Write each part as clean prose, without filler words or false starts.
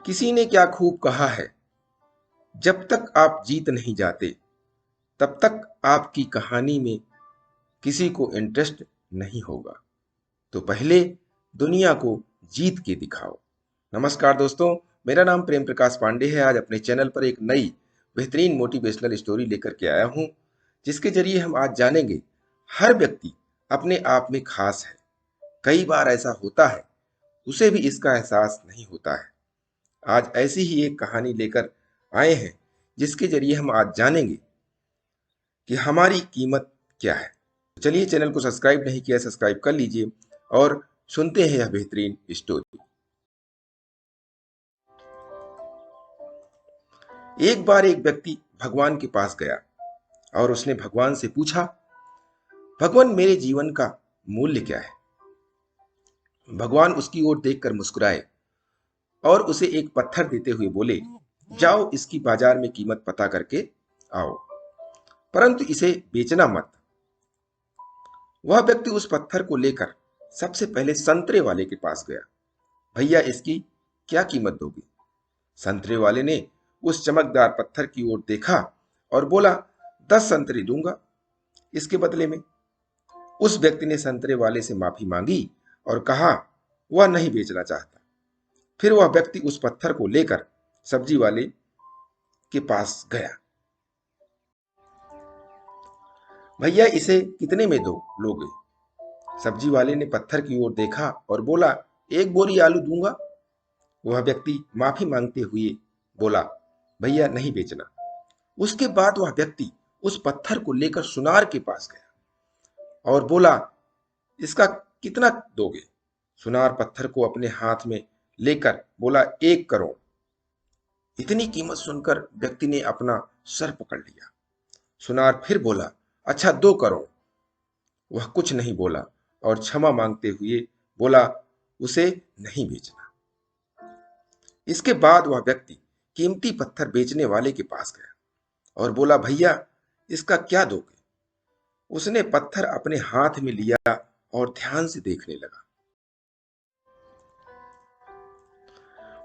किसी ने क्या खूब कहा है, जब तक आप जीत नहीं जाते तब तक आपकी कहानी में किसी को इंटरेस्ट नहीं होगा। तो पहले दुनिया को जीत के दिखाओ। नमस्कार दोस्तों, मेरा नाम प्रेम प्रकाश पांडे है। आज अपने चैनल पर एक नई बेहतरीन मोटिवेशनल स्टोरी लेकर के आया हूं, जिसके जरिए हम आज जानेंगे हर व्यक्ति अपने आप में खास है। कई बार ऐसा होता है उसे भी इसका एहसास नहीं होता है। आज ऐसी ही एक कहानी लेकर आए हैं, जिसके जरिए हम आज जानेंगे कि हमारी कीमत क्या है। चलिए, चैनल को सब्सक्राइब नहीं किया, सब्सक्राइब कर लीजिए और सुनते हैं यह बेहतरीन स्टोरी। एक बार एक व्यक्ति भगवान के पास गया और उसने भगवान से पूछा, भगवान, मेरे जीवन का मूल्य क्या है? भगवान उसकी ओर देखकर मुस्कुराए और उसे एक पत्थर देते हुए बोले, जाओ इसकी बाजार में कीमत पता करके आओ, परंतु इसे बेचना मत। वह व्यक्ति उस पत्थर को लेकर सबसे पहले संतरे वाले के पास गया। भैया, इसकी क्या कीमत दोगे? संतरे वाले ने उस चमकदार पत्थर की ओर देखा और बोला, 10 संतरे दूंगा इसके बदले में। उस व्यक्ति ने संतरे वाले से माफी मांगी और कहा वह नहीं बेचना चाहता। फिर वह व्यक्ति उस पत्थर को लेकर सब्जी वाले के पास गया। भैया, इसे कितने में लोगे? सब्जी वाले ने पत्थर की ओर देखा और बोला, 1 बोरी आलू दूंगा। वह व्यक्ति माफी मांगते हुए बोला, भैया नहीं बेचना। उसके बाद वह व्यक्ति उस पत्थर को लेकर सुनार के पास गया और बोला, इसका कितना दोगे? सुनार पत्थर को अपने हाथ में लेकर बोला, 1 करोड़। इतनी कीमत सुनकर व्यक्ति ने अपना सर पकड़ लिया। सुनार फिर बोला, अच्छा 2 करोड़। वह कुछ नहीं बोला और क्षमा मांगते हुए बोला, उसे नहीं बेचना। इसके बाद वह व्यक्ति कीमती पत्थर बेचने वाले के पास गया और बोला, भैया इसका क्या दोगे? उसने पत्थर अपने हाथ में लिया और ध्यान से देखने लगा।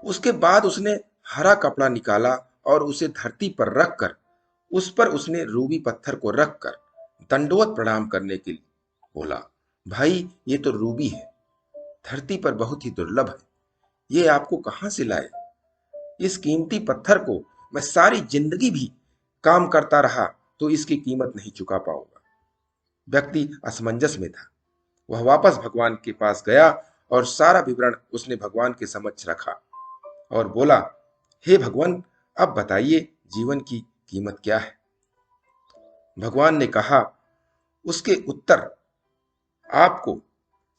उसके बाद उसने हरा कपड़ा निकाला और उसे धरती पर रखकर उस पर उसने रूबी पत्थर को रखकर दंडवत प्रणाम करने के लिए बोला, भाई ये तो रूबी है, धरती पर बहुत ही दुर्लभ है, ये आपको कहां से लाए? इस कीमती पत्थर को मैं सारी जिंदगी भी काम करता रहा तो इसकी कीमत नहीं चुका पाऊंगा। व्यक्ति असमंजस में था। वह वापस भगवान के पास गया और सारा विवरण उसने भगवान के समक्ष रखा और बोला, हे भगवान, अब बताइए जीवन की कीमत क्या है? भगवान ने कहा, उसके उत्तर आपको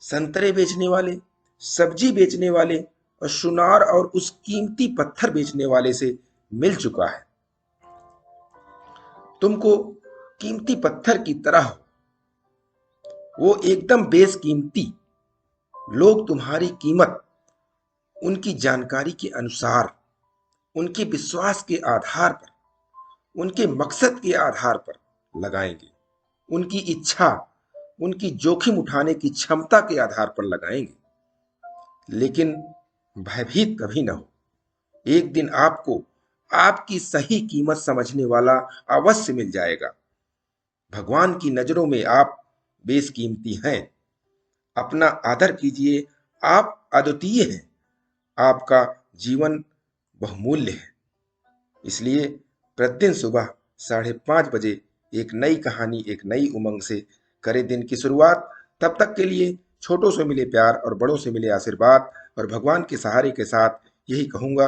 संतरे बेचने वाले, सब्जी बेचने वाले और सुनार और उस कीमती पत्थर बेचने वाले से मिल चुका है। तुमको कीमती पत्थर की तरह हो, वो एकदम बेशकीमती। लोग तुम्हारी कीमत उनकी जानकारी के अनुसार, उनके विश्वास के आधार पर, उनके मकसद के आधार पर लगाएंगे। उनकी इच्छा, उनकी जोखिम उठाने की क्षमता के आधार पर लगाएंगे। लेकिन भयभीत कभी न हो। एक दिन आपको आपकी सही कीमत समझने वाला अवश्य मिल जाएगा। भगवान की नजरों में आप बेशकीमती हैं। अपना आदर कीजिए, आप अद्वितीय हैं। आपका जीवन बहुमूल्य है। इसलिए प्रतिदिन सुबह 5:30 बजे एक नई कहानी, एक नई उमंग से करें दिन की शुरुआत। तब तक के लिए छोटों से मिले प्यार और बड़ों से मिले आशीर्वाद और भगवान के सहारे के साथ यही कहूंगा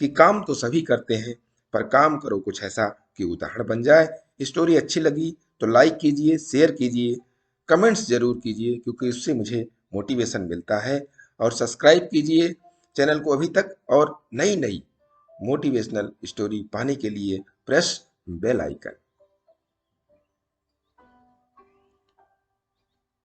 कि काम तो सभी करते हैं, पर काम करो कुछ ऐसा कि उदाहरण बन जाए। स्टोरी अच्छी लगी तो लाइक कीजिए, शेयर कीजिए, कमेंट्स जरूर कीजिए, क्योंकि उससे मुझे मोटिवेशन मिलता है। और सब्सक्राइब कीजिए चैनल को अभी तक, और नई नई मोटिवेशनल स्टोरी पाने के लिए प्रेस बेल आइकन।